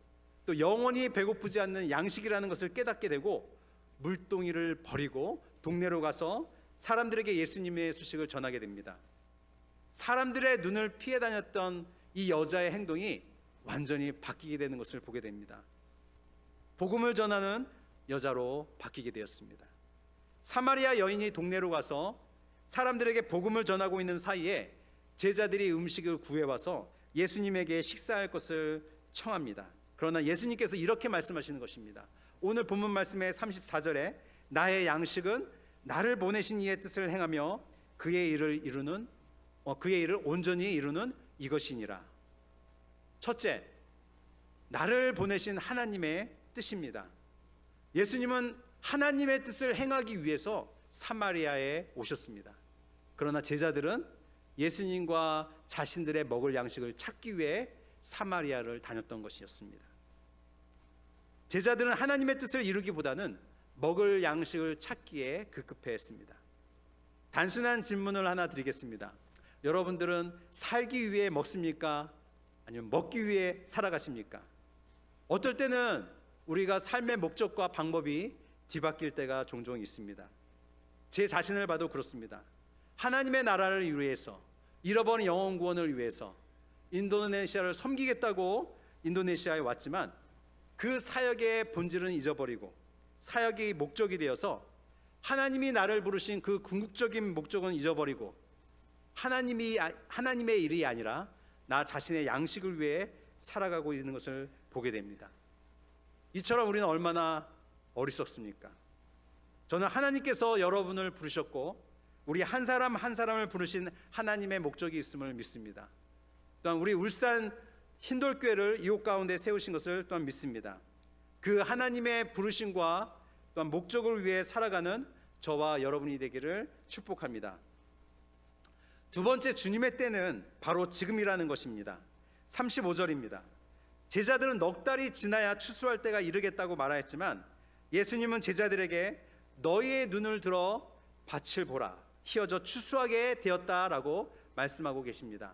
A: 또 영원히 배고프지 않는 양식이라는 것을 깨닫게 되고, 물동이를 버리고 동네로 가서 사람들에게 예수님의 소식을 전하게 됩니다. 사람들의 눈을 피해 다녔던 이 여자의 행동이 완전히 바뀌게 되는 것을 보게 됩니다. 복음을 전하는 여자로 바뀌게 되었습니다. 사마리아 여인이 동네로 가서 사람들에게 복음을 전하고 있는 사이에 제자들이 음식을 구해와서 예수님에게 식사할 것을 청합니다. 그러나 예수님께서 이렇게 말씀하시는 것입니다. 오늘 본문 말씀의 34절에 나의 양식은 나를 보내신 이의 뜻을 행하며 그의 일을 온전히 이루는 이것이니라. 첫째, 나를 보내신 하나님의 뜻입니다. 예수님은 하나님의 뜻을 행하기 위해서 사마리아에 오셨습니다. 그러나 제자들은 예수님과 자신들의 먹을 양식을 찾기 위해 사마리아를 다녔던 것이었습니다. 제자들은 하나님의 뜻을 이루기보다는 먹을 양식을 찾기에 급급해했습니다. 단순한 질문을 하나 드리겠습니다. 여러분들은 살기 위해 먹습니까? 아니면 먹기 위해 살아가십니까? 어떨 때는 우리가 삶의 목적과 방법이 뒤바뀔 때가 종종 있습니다. 제 자신을 봐도 그렇습니다. 하나님의 나라를 위해서, 잃어버린 영혼 구원을 위해서 인도네시아를 섬기겠다고 인도네시아에 왔지만 그 사역의 본질은 잊어버리고 사역이 목적이 되어서 하나님이 나를 부르신 그 궁극적인 목적은 잊어버리고 하나님의 일이 아니라 나 자신의 양식을 위해 살아가고 있는 것을 보게 됩니다. 이처럼 우리는 얼마나 어리석습니까? 저는 하나님께서 여러분을 부르셨고 우리 한 사람 한 사람을 부르신 하나님의 목적이 있음을 믿습니다. 또한 우리 울산 흰돌교회를 이곳 가운데 세우신 것을 또한 믿습니다. 그 하나님의 부르심과 또한 목적을 위해 살아가는 저와 여러분이 되기를 축복합니다. 두 번째, 주님의 때는 바로 지금이라는 것입니다. 35절입니다. 제자들은 넉 달이 지나야 추수할 때가 이르겠다고 말하였지만 예수님은 제자들에게 너희의 눈을 들어 밭을 보라, 희어져 추수하게 되었다라고 말씀하고 계십니다.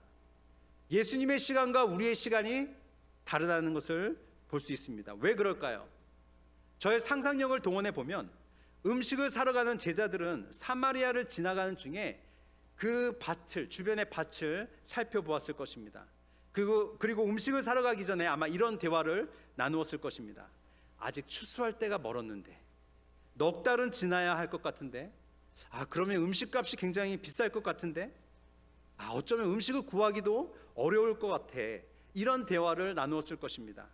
A: 예수님의 시간과 우리의 시간이 다르다는 것을 볼 수 있습니다. 왜 그럴까요? 저의 상상력을 동원해 보면 음식을 사러 가는 제자들은 사마리아를 지나가는 중에 그 밭을, 주변의 밭을 살펴보았을 것입니다. 그리고 음식을 사러 가기 전에 아마 이런 대화를 나누었을 것입니다. 아직 추수할 때가 멀었는데 넉 달은 지나야 할 것 같은데, 그러면 음식값이 굉장히 비쌀 것 같은데, 어쩌면 음식을 구하기도 어려울 것 같아. 이런 대화를 나누었을 것입니다.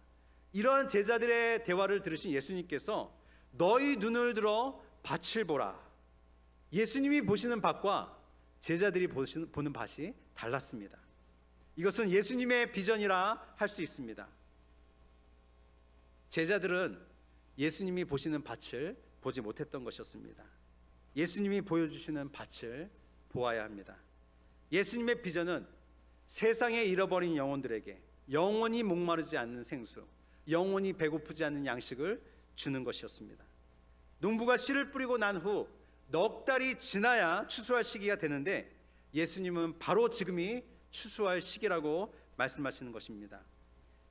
A: 이러한 제자들의 대화를 들으신 예수님께서 너희 눈을 들어 밭을 보라. 예수님이 보시는 밭과 제자들이 보는 밭이 달랐습니다. 이것은 예수님의 비전이라 할 수 있습니다. 제자들은 예수님이 보시는 밭을 보지 못했던 것이었습니다. 예수님이 보여주시는 밭을 보아야 합니다. 예수님의 비전은 세상에 잃어버린 영혼들에게 영원히 목마르지 않는 생수, 영원히 배고프지 않는 양식을 주는 것이었습니다. 농부가 씨를 뿌리고 난 후 넉 달이 지나야 추수할 시기가 되는데 예수님은 바로 지금이 추수할 시기라고 말씀하시는 것입니다.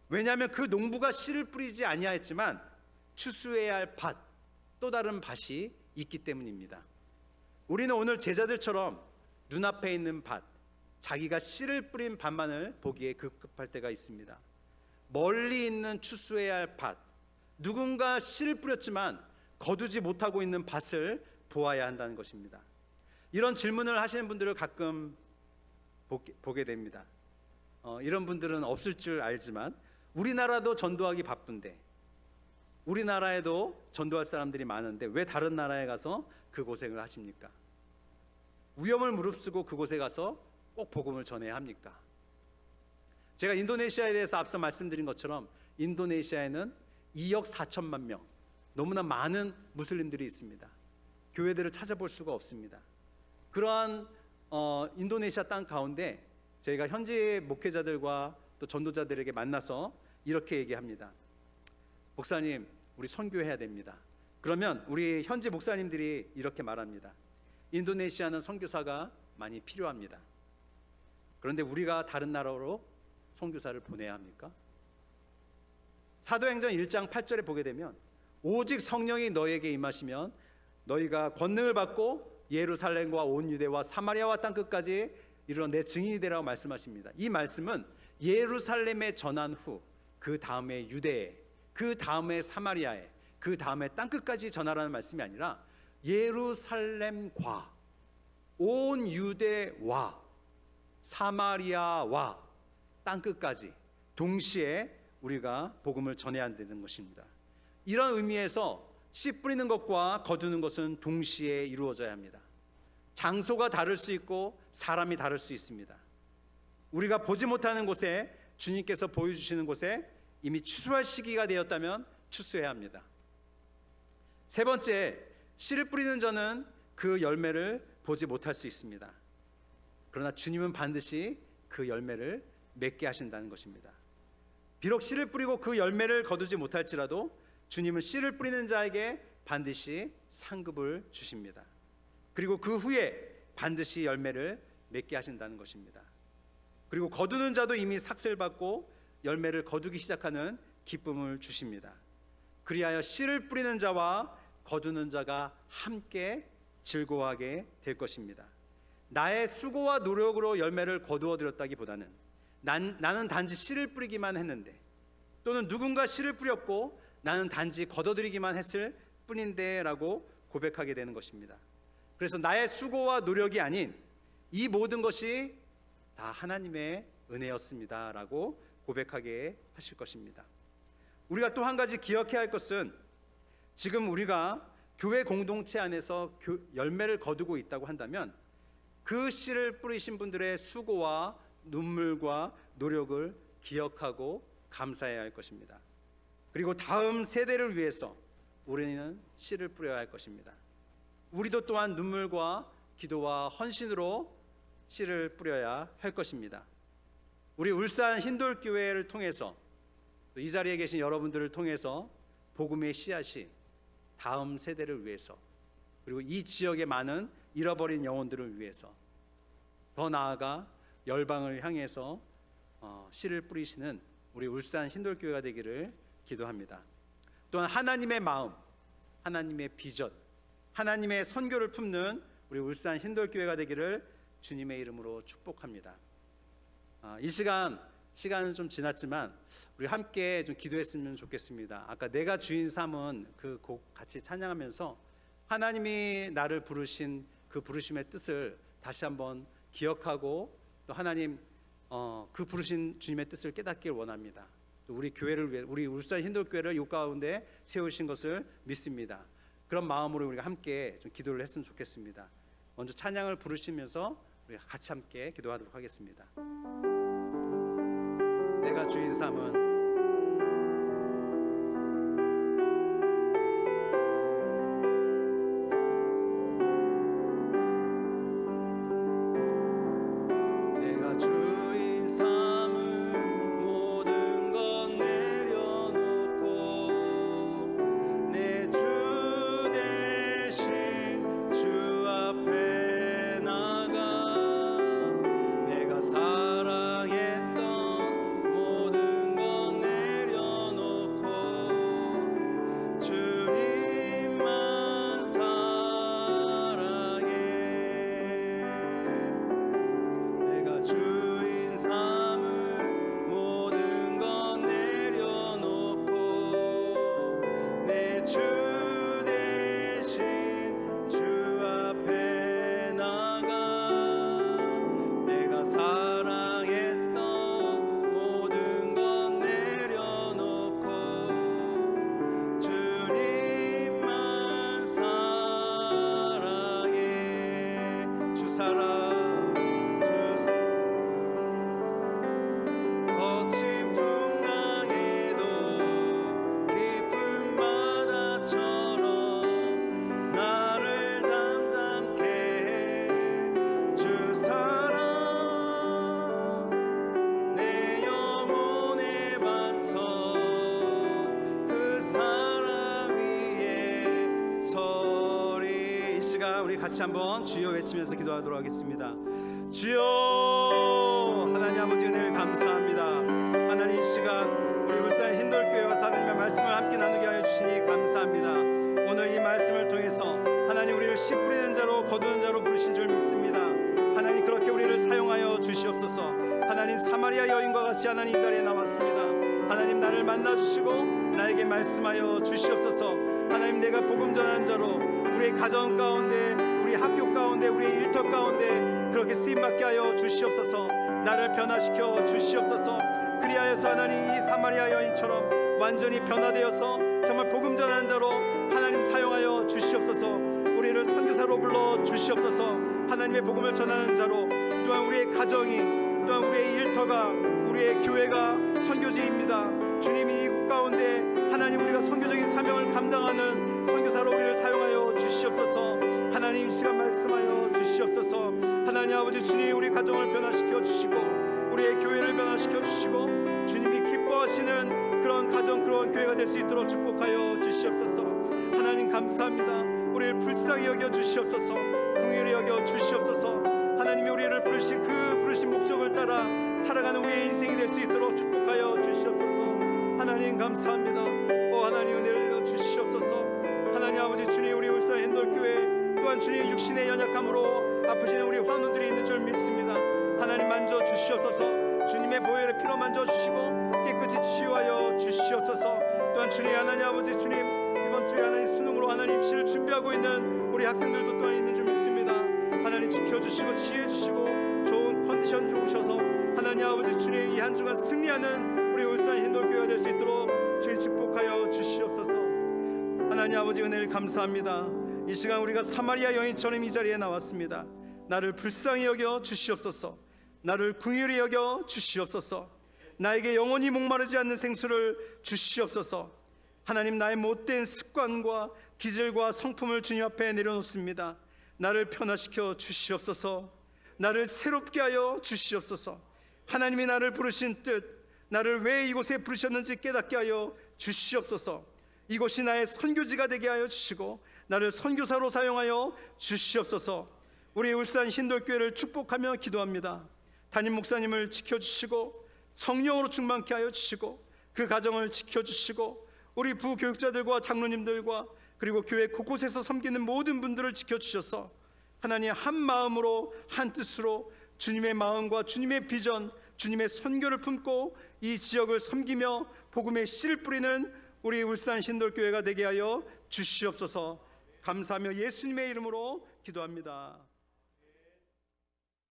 A: 왜냐하면 그 농부가 씨를 뿌리지 아니하였지만 추수해야 할 밭, 또 다른 밭이 있기 때문입니다. 우리는 오늘 제자들처럼 눈앞에 있는 밭, 자기가 씨를 뿌린 밭만을 보기에 급급할 때가 있습니다. 멀리 있는 추수해야 할 밭, 누군가 씨를 뿌렸지만 거두지 못하고 있는 밭을 보아야 한다는 것입니다. 이런 질문을 하시는 분들을 가끔 보게 됩니다. 이런 분들은 없을 줄 알지만 우리나라도 전도하기 바쁜데, 우리나라에도 전도할 사람들이 많은데 왜 다른 나라에 가서 그 고생을 하십니까? 위험을 무릅쓰고 그곳에 가서 꼭 복음을 전해야 합니까? 제가 인도네시아에 대해서 앞서 말씀드린 것처럼 인도네시아에는 2억 4천만 명, 너무나 많은 무슬림들이 있습니다. 교회들을 찾아볼 수가 없습니다. 그러한 인도네시아 땅 가운데 저희가 현지 목회자들과 또 전도자들에게 만나서 이렇게 얘기합니다. 목사님, 우리 선교해야 됩니다. 그러면 우리 현지 목사님들이 이렇게 말합니다. 인도네시아는 선교사가 많이 필요합니다. 그런데 우리가 다른 나라로 선교사를 보내야 합니까? 사도행전 1장 8절에 보게 되면 오직 성령이 너에게 임하시면 너희가 권능을 받고 예루살렘과 온 유대와 사마리아와 땅 끝까지 이르러 내 증인이 되라고 말씀하십니다. 이 말씀은 예루살렘에 전한 후 그 다음에 유대에, 그 다음에 사마리아에, 그 다음에 땅 끝까지 전하라는 말씀이 아니라 예루살렘과 온 유대와 사마리아와 땅 끝까지 동시에 우리가 복음을 전해야 되는 것입니다. 이런 의미에서 씨 뿌리는 것과 거두는 것은 동시에 이루어져야 합니다. 장소가 다를 수 있고 사람이 다를 수 있습니다. 우리가 보지 못하는 곳에, 주님께서 보여주시는 곳에 이미 추수할 시기가 되었다면 추수해야 합니다. 세 번째, 씨를 뿌리는 자는 그 열매를 보지 못할 수 있습니다. 그러나 주님은 반드시 그 열매를 맺게 하신다는 것입니다. 비록 씨를 뿌리고 그 열매를 거두지 못할지라도 주님은 씨를 뿌리는 자에게 반드시 상급을 주십니다. 그리고 그 후에 반드시 열매를 맺게 하신다는 것입니다. 그리고 거두는 자도 이미 삭슬 받고 열매를 거두기 시작하는 기쁨을 주십니다. 그리하여 씨를 뿌리는 자와 거두는 자가 함께 즐거워하게 될 것입니다. 나의 수고와 노력으로 열매를 거두어 드렸다기보다는 나는 단지 씨를 뿌리기만 했는데, 또는 누군가 씨를 뿌렸고 나는 단지 거둬들이기만 했을 뿐인데 라고 고백하게 되는 것입니다. 그래서 나의 수고와 노력이 아닌 이 모든 것이 다 하나님의 은혜였습니다 라고 고백하게 하실 것입니다. 우리가 또 한 가지 기억해야 할 것은, 지금 우리가 교회 공동체 안에서 열매를 거두고 있다고 한다면 그 씨를 뿌리신 분들의 수고와 눈물과 노력을 기억하고 감사해야 할 것입니다. 그리고 다음 세대를 위해서 우리는 씨를 뿌려야 할 것입니다. 우리도 또한 눈물과 기도와 헌신으로 씨를 뿌려야 할 것입니다. 우리 울산 흰돌교회를 통해서, 또 이 자리에 계신 여러분들을 통해서 복음의 씨앗이 다음 세대를 위해서, 그리고 이 지역의 많은 잃어버린 영혼들을 위해서, 더 나아가 열방을 향해서 씨를 뿌리시는 우리 울산 흰돌교회가 되기를 기도합니다. 또한 하나님의 마음, 하나님의 비전, 하나님의 선교를 품는 우리 울산 흰돌교회가 되기를 주님의 이름으로 축복합니다. 이 시간은 좀 지났지만 우리 함께 좀 기도했으면 좋겠습니다. 아까 내가 주인 삼은 그 곡 같이 찬양하면서 하나님이 나를 부르신 그 부르심의 뜻을 다시 한번 기억하고, 또 하나님 그 부르신 주님의 뜻을 깨닫길 원합니다. 또 우리 교회를 위해, 우리 울산 흰돌교회를 이 가운데 세우신 것을 믿습니다. 그런 마음으로 우리가 함께 좀 기도를 했으면 좋겠습니다. 먼저 찬양을 부르시면서 우리 같이 함께 기도하도록 하겠습니다. 내가 주인 삼은
B: 사랑했던 모든 것
A: 사랑 거친 풍랑에도 깊은 바다처럼 나를 잠잠케 해 주 사랑 내 영혼의 반석 그 사랑 위에 서리. 이 시간 우리 같이 한번 주여 외치면서 기도하도록 하겠습니다. 주여, 하나님 아버지 은혜를 감사합니다. 하나님 이 시간 우리 울산 흰돌교회와 하나님의 말씀을 함께 나누게 하여 주시니 감사합니다. 오늘 이 말씀을 통해서 하나님 우리를 씨 뿌리는 자로 거두는 자로 부르신 줄 믿습니다. 하나님 그렇게 우리를 사용하여 주시옵소서. 하나님 사마리아 여인과 같이 하나님 이 자리에 나왔습니다. 하나님 나를 만나주시고 나에게 말씀하여 주시옵소서. 하나님 내가 복음 전하는 자로 우리의 가정 가운데 우리 학교 가운데 우리의 일터 가운데 그렇게 쓰임받게 하여 주시옵소서. 나를 변화시켜 주시옵소서. 그리하여서 하나님 이 사마리아 여인처럼 완전히 변화되어서 정말 복음 전하는 자로 하나님 사용하여 주시옵소서. 우리를 선교사로 불러 주시옵소서. 하나님의 복음을 전하는 자로 또한 우리의 가정이 또한 우리의 일터가 우리의 교회가 선교지입니다. 주님이 이곳 가운데 하나님 우리가 선교적인 사명을 감당하는 선교사로 우리를 사용하여 주시옵소서. 하나님 이 시간 말씀하여 주시옵소서. 하나님 아버지 주님 우리 가정을 변화시켜 주시고 우리의 교회를 변화시켜 주시고 주님이 기뻐하시는 그런 가정 그런 교회가 될 수 있도록 축복하여 주시옵소서. 하나님 감사합니다. 우리를 불쌍히 여겨 주시옵소서. 긍휼히 여겨 주시옵소서. 하나님이 우리를 부르신 그 부르신 목적을 따라 살아가는 우리의 인생이 될 수 있도록 축복하여 주시옵소서. 하나님 감사합니다. 하나님 은혜를 내려 주시옵소서. 하나님 아버지 주님 우리 울산 흰돌교회 또한 주님 육신의 연약함으로 아프시는 우리 환우들이 있는 줄 믿습니다. 하나님 만져 주시옵소서. 주님의 보혈의 피로 만져 주시고 깨끗이 치유하여 주시옵소서. 또한 주님 하나님 아버지 주님 이번 주에 하나님 수능으로 하나님 입시를 준비하고 있는 우리 학생들도 또한 있는 줄 믿습니다. 하나님 지켜주시고 치유해주시고 좋은 컨디션 주셔서 하나님 아버지 주님 이 한 주간 승리하는 우리 울산 흰돌교회가 될 수 있도록 주님 축복하여 주시옵소서. 하나님 아버지 은혜를 감사합니다. 이 시간 우리가 사마리아 여인처럼 이 자리에 나왔습니다. 나를 불쌍히 여겨 주시옵소서. 나를 긍휼히 여겨 주시옵소서. 나에게 영원히 목마르지 않는 생수를 주시옵소서. 하나님 나의 못된 습관과 기질과 성품을 주님 앞에 내려놓습니다. 나를 변화시켜 주시옵소서. 나를 새롭게 하여 주시옵소서. 하나님이 나를 부르신 뜻 나를 왜 이곳에 부르셨는지 깨닫게 하여 주시옵소서. 이곳이 나의 선교지가 되게 하여 주시고 나를 선교사로 사용하여 주시옵소서. 우리 울산 흰돌교회를 축복하며 기도합니다. 담임 목사님을 지켜주시고 성령으로 충만케 하여 주시고 그 가정을 지켜주시고 우리 부교육자들과 장로님들과 그리고 교회 곳곳에서 섬기는 모든 분들을 지켜주셔서 하나님 한 마음으로 한 뜻으로 주님의 마음과 주님의 비전 주님의 선교를 품고 이 지역을 섬기며 복음의 씨를 뿌리는 우리 울산 흰돌교회가 되게 하여 주시옵소서. 감사하며 예수님의 이름으로 기도합니다.